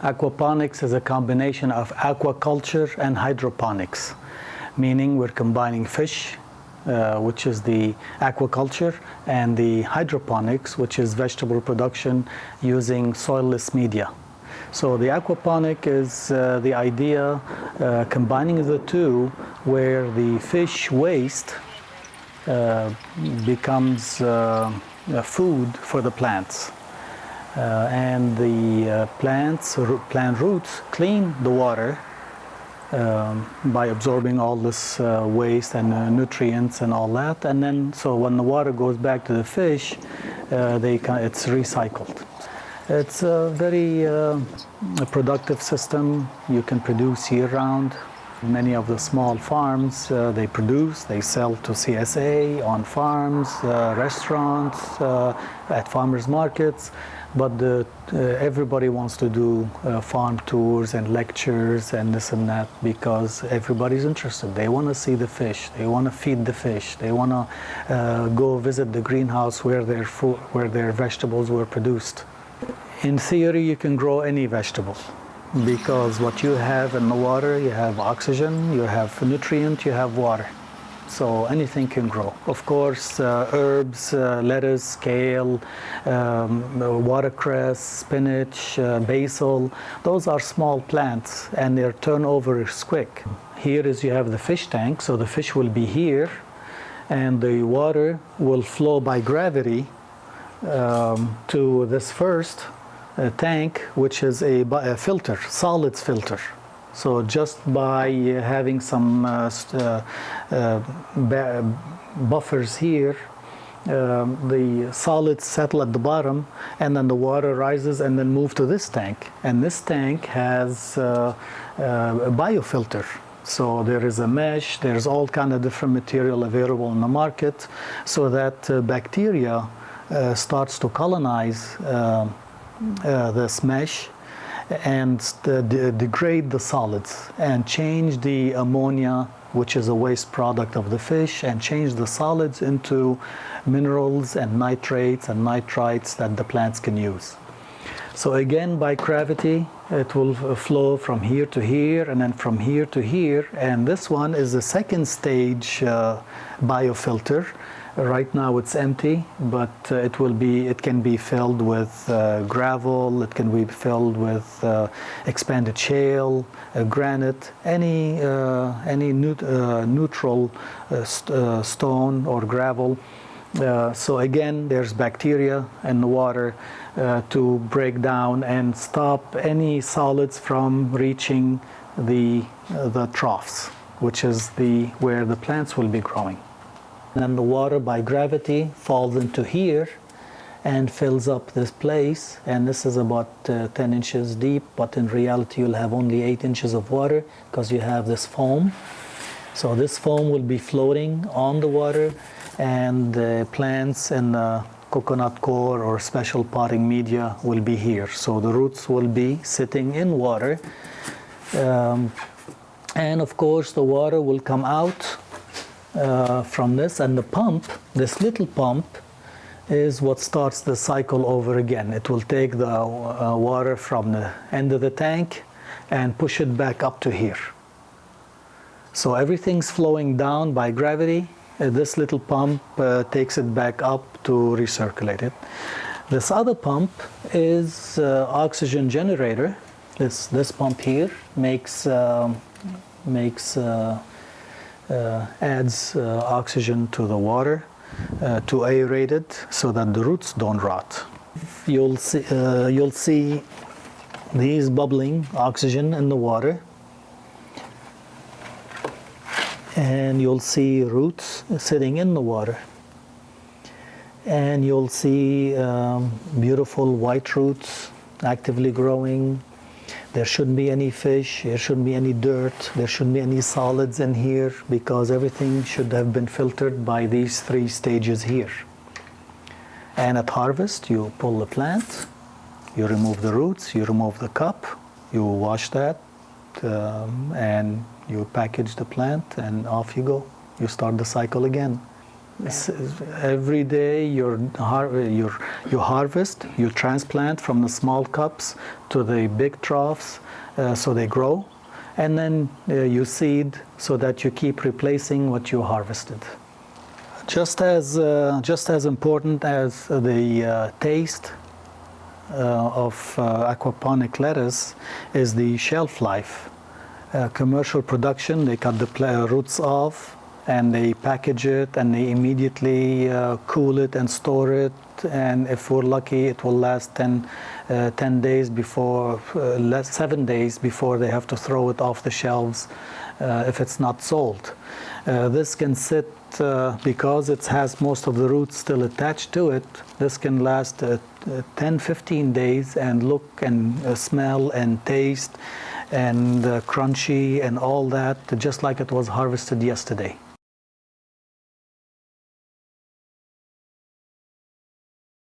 Aquaponics is a combination of aquaculture and hydroponics, meaning we're combining fish, which is the aquaculture, and the hydroponics, which is vegetable production using soilless media. So the aquaponic is the idea combining the two, where the fish waste becomes food for the plants. And the plant roots clean the water by absorbing all this waste and nutrients and all that. And then, so when the water goes back to the fish, it's recycled. It's a very productive system. You can produce year-round. Many of the small farms, they produce, they sell to CSA, on farms, restaurants, at farmers markets. But everybody wants to do farm tours and lectures and this and that, because everybody's interested. They want to see the fish. They want to feed the fish. They want to go visit the greenhouse where their vegetables were produced. In theory, you can grow any vegetable, because what you have in the water, you have oxygen, you have nutrient, you have water. So anything can grow. Of course, herbs, lettuce, kale, watercress, spinach, basil, those are small plants and their turnover is quick. Here is you have the fish tank, so the fish will be here and the water will flow by gravity to this first tank, which is a filter, solids filter. So just by having some buffers here, the solids settle at the bottom, and then the water rises and then move to this tank. And this tank has a biofilter. So there is a mesh, there's all kind of different material available in the market, so that bacteria starts to colonize this mesh and degrade the solids and change the ammonia, which is a waste product of the fish, and change the solids into minerals and nitrates and nitrites that the plants can use. So again, by gravity, it will flow from here to here and then from here to here. And this one is the second stage biofilter. Right now it's empty, but it can be filled with gravel, it can be filled with expanded shale, granite, any neutral stone or gravel. So again, there's bacteria in the water to break down and stop any solids from reaching the troughs, which is where the plants will be growing. And the water by gravity falls into here and fills up this place, and this is about 10 inches deep, but in reality you'll have only 8 inches of water because you have this foam. So this foam will be floating on the water, and the plants in the coconut core or special potting media will be here. So the roots will be sitting in water, and of course the water will come out from this, and the pump, this little pump, is what starts the cycle over again. It will take the water from the end of the tank and push it back up to here. So everything's flowing down by gravity. This little pump takes it back up to recirculate it. This other pump is oxygen generator. This pump here adds oxygen to the water to aerate it so that the roots don't rot. You'll see these bubbling oxygen in the water, and you'll see roots sitting in the water, and you'll see beautiful white roots actively growing. There shouldn't be any fish, there shouldn't be any dirt, there shouldn't be any solids in here, because everything should have been filtered by these 3 stages here. And at harvest, you pull the plant, you remove the roots, you remove the cup, you wash that, and you package the plant, and off you go. You start the cycle again. Every day you harvest, you transplant from the small cups to the big troughs, so they grow, and then you seed so that you keep replacing what you harvested. Just as important as the taste of aquaponic lettuce is the shelf life. Commercial production, they cut the roots off and they package it and they immediately cool it and store it, and if we're lucky it will last 10 days before, 7 days before they have to throw it off the shelves if it's not sold. This can sit because it has most of the roots still attached to it. This can last 10-15 days and look and smell and taste and crunchy and all that, just like it was harvested yesterday.